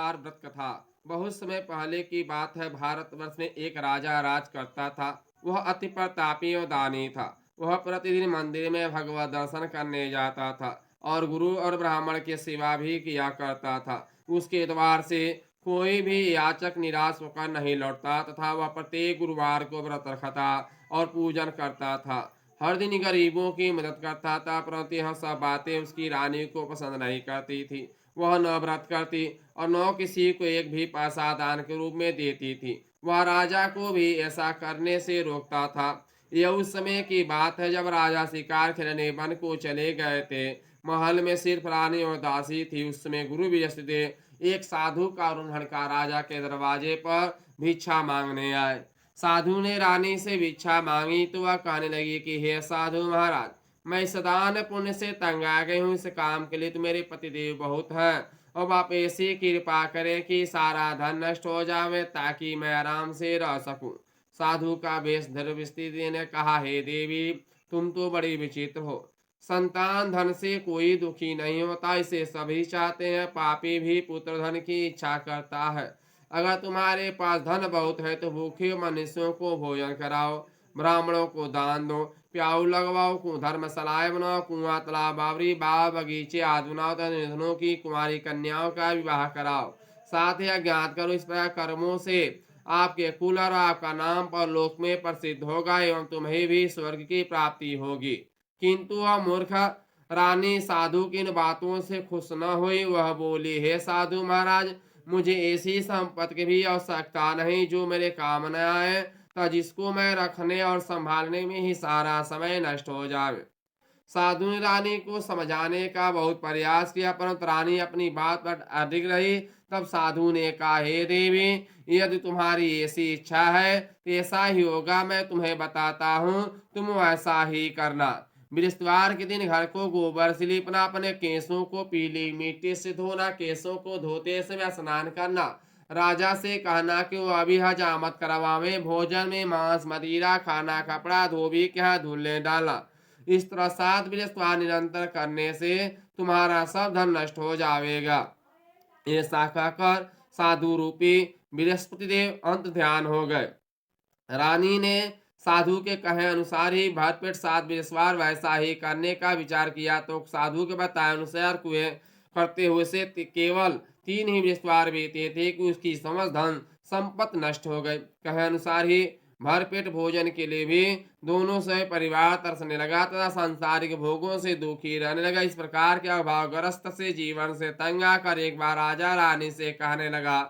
बार व्रत कथा। बहुत समय पहले की बात है, भारतवर्ष में एक राजा राज करता था। वह अति प्रतापी और दानी था। वह प्रतिदिन मंदिर में भगवत दर्शन करने जाता था और गुरु और ब्राह्मण की सेवा भी किया करता था। उसके द्वार से कोई भी याचक निराश होकर नहीं लौटता तथा वह प्रत्येक गुरुवार को व्रत रखता और पूजन करता था। हर दिन गरीबों की मदद करता था, परंतु यह सब बातें उसकी रानी को पसंद नहीं करती थी। वह न व्रत करती और न किसी को एक भी पैसा दान के रूप में देती थी। वह राजा को भी ऐसा करने से रोकता था। यह उस समय की बात है जब राजा शिकार खेलने वन को चले गए थे। महल में सिर्फ रानी और दासी थी। उस समय गुरु बृहस्पतिदेव एक साधु का रूंढण का राजा के दरवाजे पर भिक्षा मांगने आए। साधु ने रानी से भिक्षा मांगी तो वह कहने लगी कि हे साधु महाराज, मैं सदान पुण्य से तंग आ गई हूँ। इस काम के लिए तो मेरे पतिदेव बहुत हैं। अब आप ऐसी कृपा करें कि सारा धन नष्ट हो जावे ताकि मैं आराम से रह सकूं। साधु का वेश धर स्थिति ने कहा, हे देवी, तुम तो बड़ी विचित्र हो। संतान धन से कोई दुखी नहीं होता, इसे सभी चाहते हैं। पापी भी पुत्र धन की इच्छा करता है। अगर तुम्हारे पास धन बहुत है तो भूखे मनुष्यों को भोजन कराओ, ब्राह्मणों को दान दो, प्याऊ लगवाओ, धर्मशालाएं बनाओ, कुआं तालाब बावरी बाग बगीचे आदि बनाओ तथा निर्धनों की कुमारी कन्याओं का विवाह कराओ। साथ ही अज्ञात करो। इस प्रकार कर्मों से आपके कुल और आपका नाम पर लोक में प्रसिद्ध होगा एवं तुम्हें भी स्वर्ग की प्राप्ति होगी। किंतु वह मूर्ख रानी साधु की इन बातों से खुश न हुई। वह बोली, हे साधु महाराज, मुझे ऐसी संपत्ति की भी आवश्यकता नहीं जो मेरे काम न आए, तो जिसको मैं रखने और संभालने में ही सारा समय नष्ट हो जाए। साधु ने रानी को समझाने का बहुत प्रयास किया, परंतु रानी अपनी बात पर अडिग रही। तब साधु ने कहा, हे देवी, यदि तुम्हारी ऐसी इच्छा है तो ऐसा ही होगा। मैं तुम्हें बताता हूँ, तुम वैसा ही करना। बृहस्पतिवार के दिन घर को गोबर से लीपना, अपने केसों को पीली मिट्टी से धोना, केसों को धोते समय स्नान करना, राजा से कहना कि वो अभी हजामत करवावे, भोजन में मांस मदिरा खाना, कपड़ा धोबी के यहाँ धुलने डालना। इस तरह 7 बृहस्पतिवार निरंतर करने से तुम्हारा सब धन नष्ट हो जाएगा। ऐसा कहकर साधु रूपी बृहस्पति देव अंत ध्यान हो गए। रानी ने साधु के कहे अनुसार ही भरपेट 7 बृहस्पतिवार वैसा ही करने का विचार किया, तो साधु के बताए अनुसार कुएं करते हुए से केवल 3 ही बृहस्पतिवार बीते थे कि उसकी समस्त धन संपत्ति नष्ट हो गई। कहे अनुसार ही भरपेट भोजन के लिए भी दोनों से परिवार तरसने लगा तथा सांसारिक भोगों से दुखी रहने लगा। इस प्रकार के अभावग्रस्त से जीवन से तंग आकर एक बार राजा रानी से कहने लगा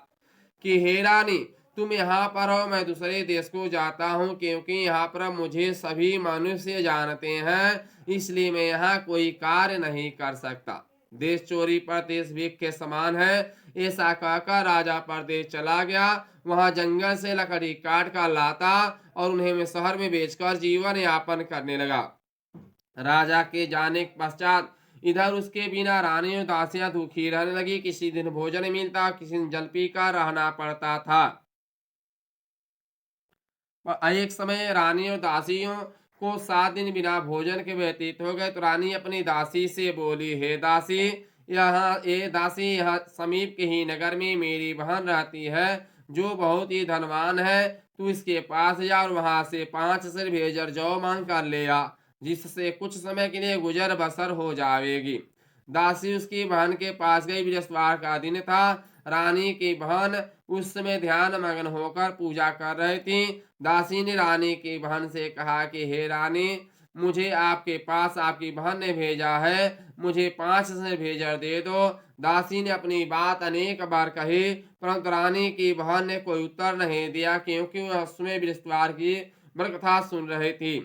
कि हे रानी, तुम यहाँ पर हो, मैं दूसरे देश को जाता हूँ, क्योंकि यहाँ पर मुझे सभी मनुष्य जानते हैं, इसलिए मैं यहाँ कोई कार्य नहीं कर सकता। देश चोरी पर देश भीख के समान है। ऐसा कहकर राजा परदेश चला गया। वहां जंगल से लकड़ी काट कर लाता और उन्हें मैं शहर में बेचकर जीवन यापन करने लगा। राजा के जाने के पश्चात इधर उसके बिना रानी और दासियां दुखी रहने लगी। किसी दिन भोजन मिलता, किसी दिन जल पीकर रहना पड़ता था। और एक समय रानी और दासियों को 7 दिन बिना भोजन के व्यतीत हो गए, तो रानी अपनी दासी से बोली, हे दासी, यहाँ समीप के ही नगर में मेरी बहन रहती है जो बहुत ही धनवान है। तू इसके पास जा और वहां से 5 सिर भेजर जौ मांग कर ले आ, जिससे कुछ समय के लिए गुजर बसर हो जाएगी। दासी उसकी बहन के पास गई। बृहस्पतिवार का दिन था। रानी की बहन उस समय ध्यान मग्न होकर पूजा कर रही थी। दासी ने रानी की बहन से कहा कि हे रानी, मुझे आपके पास आपकी बहन ने भेजा है, मुझे 5 से भेजर दे दो। दासी ने अपनी बात अनेक बार कही, परंतु रानी की बहन ने कोई उत्तर नहीं दिया, क्योंकि वह उसमें बृहस्पतिवार की व्रत कथा सुन रही थी।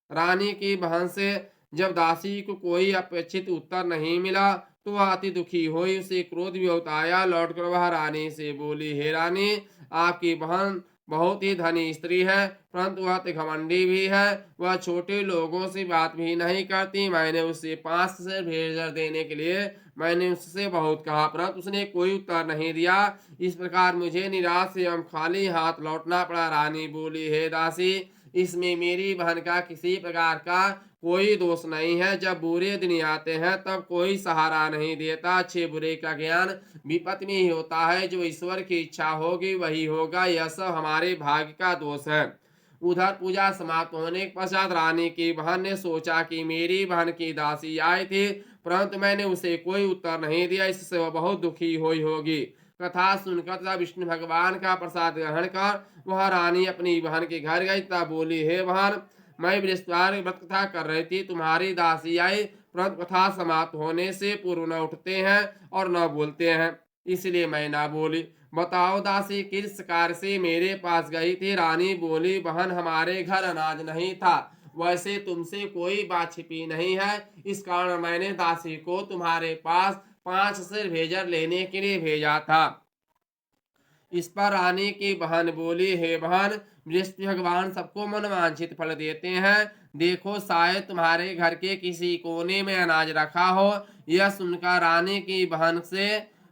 रानी की बहन से जब दासी को कोई अपेक्षित उत्तर नहीं मिला तो वह अति दुखी हुई। उसे क्रोध भी बहुत आया। लौटकर वह रानी से बोली, हे रानी, आपकी बहन बहुत ही धनी स्त्री है, परंतु वह तो घमंडी भी है। वह छोटे लोगों से बात भी नहीं करती। मैंने उसे 5 से भेजर देने के लिए मैंने उससे बहुत कहा, परंतु उसने कोई उत्तर नहीं दिया। इस प्रकार मुझे निराश एवं खाली हाथ लौटना पड़ा। रानी बोली, हे दासी, इसमें मेरी बहन का किसी प्रकार का कोई दोष नहीं है। जब बुरे दिन आते हैं तब कोई सहारा नहीं देता। अच्छे बुरे का ज्ञान विपत्ति में ही होता है। जो ईश्वर की इच्छा होगी वही होगा। यह सब हमारे भाग्य का दोष है। उधर पूजा समाप्त होने के पश्चात रानी की बहन ने सोचा कि मेरी बहन की दासी आई थी, परंतु मैंने उसे कोई उत्तर नहीं दिया, इससे वह बहुत दुखी हुई होगी। कथा सुनकर तथा विष्णु भगवान का प्रसाद ग्रहण कर वह रानी अपनी बहन के घर गई। तब बोली, हे बहन, मैं बृहस्पतिवार व्रत कथा कर रही थी, तुम्हारी दासी आई, परंतु कथा समाप्त होने से पूर्व न उठते हैं और न बोलते हैं, इसलिए मैं ना बोली। बताओ दासी किस कार्य से मेरे पास गई थी? रानी बोली, बहन, हमारे घर अनाज नहीं था। वैसे तुमसे कोई बात छिपी नहीं है, इस कारण मैंने दासी को तुम्हारे पास 5 सिर भेजर लेने के लिए भेजा था। इस पर रानी की बहन बोली, हे बहन, बृहस्पति भगवान सबको मनवांछित फल देते हैं। देखो, शायद तुम्हारे घर के किसी कोने में अनाज रखा हो। यह सुनकर रानी की बहन से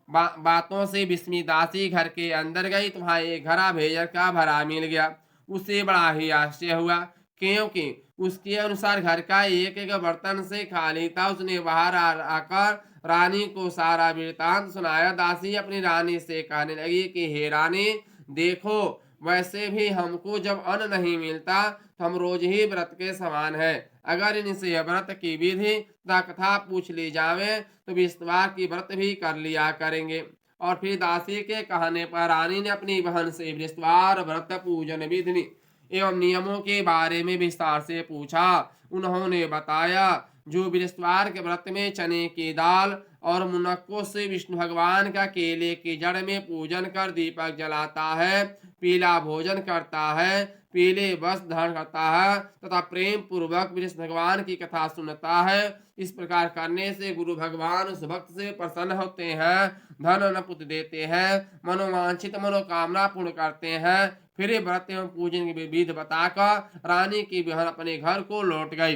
बातों से विस्मित दासी घर के अंदर गई। तुम्हारे घरा भेजर का भरा मिल गया। उसे बड़ा ही आश्चर्य हुआ, क्योंकि उसके अनुसार घर का एक एक बर्तन से खाली था। उसने बाहर आकर रानी को सारा वृतांत सुनाया। दासी अपनी रानी से कहने लगी कि हे रानी, देखो, वैसे भी हमको जब अन्न नहीं मिलता तो हम रोज ही व्रत के समान है। अगर इनसे व्रत की विधि तथा कथा पूछ ली जावे तो विश्वार की व्रत भी कर लिया करेंगे। और फिर दासी के कहने पर रानी ने अपनी बहन से बृहस्पतिवार व्रत पूजन विधि एवं नियमों के बारे में विस्तार से पूछा। उन्होंने बताया, जो बृहस्पतिवार के व्रत में चने की दाल और मुनक्कों से विष्णु भगवान का केले की जड़ में पूजन कर दीपक जलाता है, पीला भोजन करता है, पीले वस्त्र धारण करता है तथा प्रेम पूर्वक विष्णु भगवान की कथा सुनता है, इस प्रकार करने से गुरु भगवान उस भक्त से प्रसन्न होते हैं, धन न पुत्र देते हैं, मनोवांछित मनोकामना पूर्ण करते हैं। फिर व्रत एवं पूजन की विधि बताकर रानी की बहन अपने घर को लौट गई।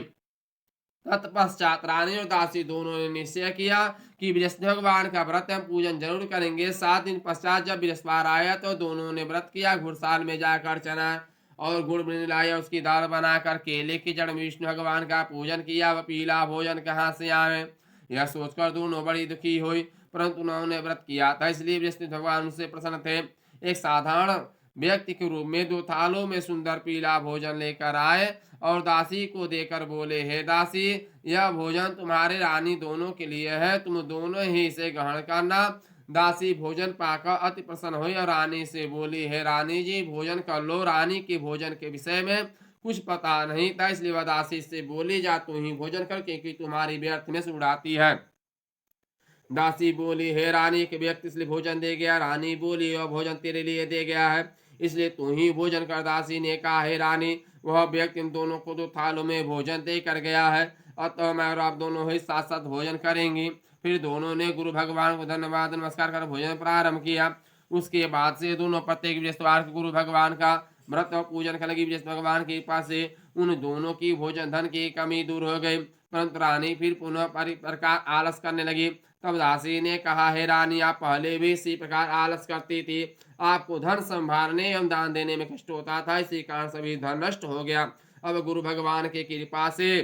तत्पश्चात रानी और दासी दोनों ने निश्चय किया कि बृहस्पति भगवान का व्रत हम पूजन जरूर करेंगे। 7 दिन पश्चात जब बृहस्पतिवार आया तो दोनों ने व्रत किया। घुड़साल में जाकर चना और गुड़ मिलाया, उसकी दाल बनाकर केले की जड़ में विष्णु भगवान का पूजन किया। वह पीला भोजन कहाँ से आवे, यह सोचकर दोनों बड़ी दुखी हुई, परंतु उन्होंने व्रत किया था, इसलिए बृहस्पति भगवान उनसे प्रसन्न थे। एक साधारण व्यक्ति के रूप में 2 थालों में सुंदर पीला भोजन लेकर आए और दासी को देकर बोले, हे दासी, यह भोजन तुम्हारे रानी दोनों के लिए है, तुम दोनों ही इसे ग्रहण करना। दासी भोजन पाकर अति प्रसन्न हुई और रानी से बोली, हे रानी जी, भोजन कर लो। रानी के भोजन के विषय में कुछ पता नहीं था, इसलिए वह दासी से बोली, जा तू ही भोजन कर, क्योंकि तुम्हारी व्यर्थ में से उड़ाती है। दासी बोली, हे रानी, एक व्यक्ति इसलिए भोजन दे गया। रानी बोली, वह भोजन तेरे लिए दे गया है, इसलिए तू ही भोजन कर। दासी ने कहा, हे रानी, वह व्यक्ति इन दोनों को 2 थालों में भोजन दे कर गया है, अतः मैं और आप दोनों ही साथ साथ भोजन करेंगी। फिर दोनों ने गुरु भगवान को धन्यवाद नमस्कार कर भोजन प्रारंभ किया। उसके बाद से दोनों प्रत्येक बृहस्पतिवार गुरु भगवान का व्रत और पूजन करने लगी। बृहस्पति भगवान की कृपा से उन दोनों की भोजन धन की कमी दूर हो गई, परंतु रानी फिर पुनः प्रकार आलस करने लगी। तब दासी ने कहा, हे रानी, आप पहले भी इसी प्रकार आलस करती थी। आपको धन संभालने एवं दान देने में कष्ट होता था, इसी कारण सभी धन नष्ट हो गया। अब गुरु भगवान की कृपा से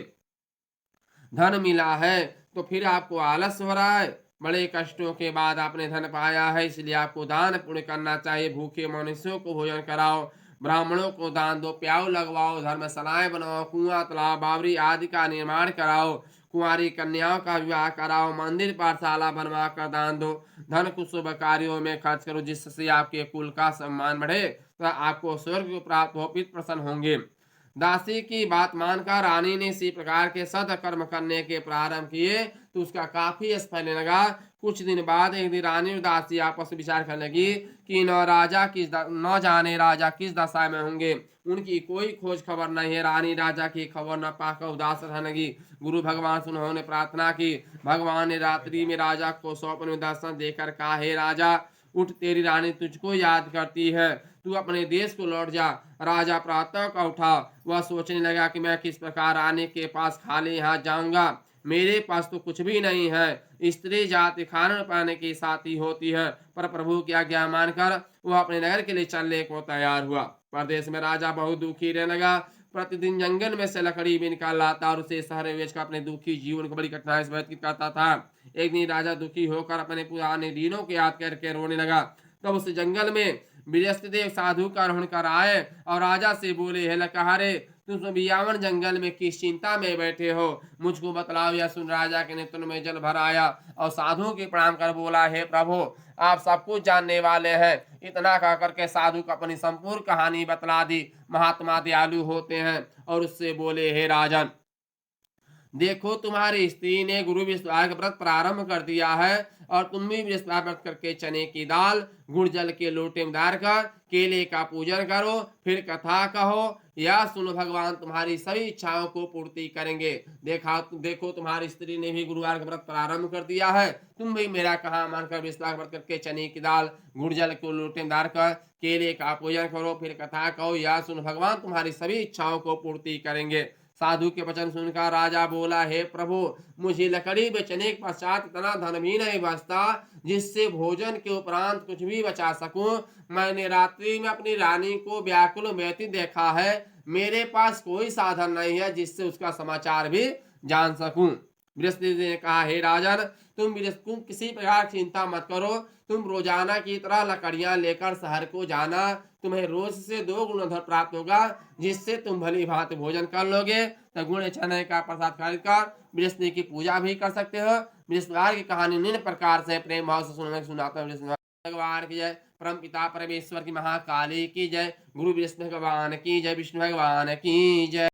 धन मिला है तो फिर आपको आलस हो रहा है। बड़े कष्टों के बाद आपने धन पाया है, इसलिए आपको दान पुण्य करना चाहिए। भूखे मनुष्यों को भोजन कराओ, ब्राह्मणों को दान दो, प्याऊ लगवाओ, धर्मशालाएं बनाओ, कुआं तालाब बावरी आदि का निर्माण कराओ, कुंवारी कन्याओं का विवाह कराओ, मंदिर पाठशाला बनवा कर दान दो, धन को शुभ कार्यों में खर्च करो, जिससे आपके कुल का सम्मान बढ़े तो आपको स्वर्ग प्राप्त हो, पित प्रसन्न होंगे। दासी की बात मानकर रानी ने इसी प्रकार के सदकर्म करने के प्रारंभ किए तो उसका काफी यश फैलने लगा। कुछ दिन बाद एक दिन रानी और दासी आपस में विचार करने लगी कि न जाने राजा किस दशा में होंगे, उनकी कोई खोज खबर नहीं है। रानी राजा की खबर न पाकर उदास रहने लगी। गुरु भगवान से उन्होंने प्रार्थना की। भगवान ने रात्रि में राजा को स्वप्न में दर्शन देकर कहा, हे राजा, उठ, तेरी रानी तुझको याद करती है, तू अपने देश को लौट जा। राजा प्रातः का उठा, वह सोचने लगा कि मैं किस प्रकार रानी के पास खाली हाथ जाऊंगा, मेरे पास तो कुछ भी नहीं है। स्त्री जाति खाने पाने की साथी होती है, पर प्रभु की आज्ञा मानकर वह अपने नगर के लिए चलने को तैयार हुआ। परदेश में राजा बहुत दुखी रहने लगा। प्रतिदिन जंगल में से लकड़ी भी निकाल लाता और उसे शहर में बेचकर अपने दुखी जीवन को बड़ी कठिनाई से व्यतीत करता था। एक दिन राजा दुखी होकर अपने पुराने दिनों को याद करके रोने लगा। तब उस जंगल में बृहस्पतिदेव साधु का रोहण कर आए और राजा से बोले, हे लकहारे, तुम बियावन जंगल में किस चिंता में बैठे हो, मुझको बतलाओ। यह सुन राजा के नेत्र में जल भर आया और साधु के प्रणाम कर बोला, हे प्रभु, आप सब कुछ जानने वाले हैं। इतना कह करके साधु को अपनी संपूर्ण कहानी बतला दी। महात्मा दयालु होते हैं और उससे बोले, हे राजन, देखो तुम्हारी स्त्री ने गुरु बृहस्पति का व्रत प्रारंभ कर दिया है और तुम भी बृहस्पति व्रत करके चने की दाल गुड़ जल के लोटे में डालकर केले का पूजन करो, फिर कथा कहो, या सुनो, भगवान तुम्हारी सभी इच्छाओं को पूर्ति करेंगे। देखो तुम्हारी स्त्री ने भी गुरुवार का व्रत प्रारंभ कर दिया है, तुम भी मेरा कहा मानकर बृहस्पति व्रत करके चने की दाल गुड़ जल को लोटे में डालकर केले का पूजन करो, फिर कथा कहो, या सुनो, भगवान तुम्हारी सभी इच्छाओं को पूर्ति करेंगे। साधु के वचन सुनकर राजा बोला, हे प्रभु, मुझे लकड़ी बेचने के पश्चात इतना धन भी नहीं बचता जिससे भोजन के उपरांत कुछ भी बचा सकूं। मैंने रात्रि में अपनी रानी को व्याकुल व्यतीत देखा है, मेरे पास कोई साधन नहीं है जिससे उसका समाचार भी जान सकूं। बृहस्पति ने कहा, हे राजन, तुम किसी प्रकार की चिंता मत करो, तुम रोजाना की तरह लकड़ियां लेकर शहर को जाना, तुम्हें रोज से 2 गुना धन प्राप्त होगा जिससे तुम भली भांति भोजन कर लोगे। तो गुण चने का प्रसाद खरीद कर बृहस्पति की पूजा भी कर सकते हो। बृहस्पतिवार की कहानी निम्न प्रकार से प्रेम भाव से सुनाता हूँ। भगवान की जय, परम पिता परमेश्वर की, महाकाली की जय, गुरु बृहस्पति भगवान की जय, विष्णु भगवान की जय।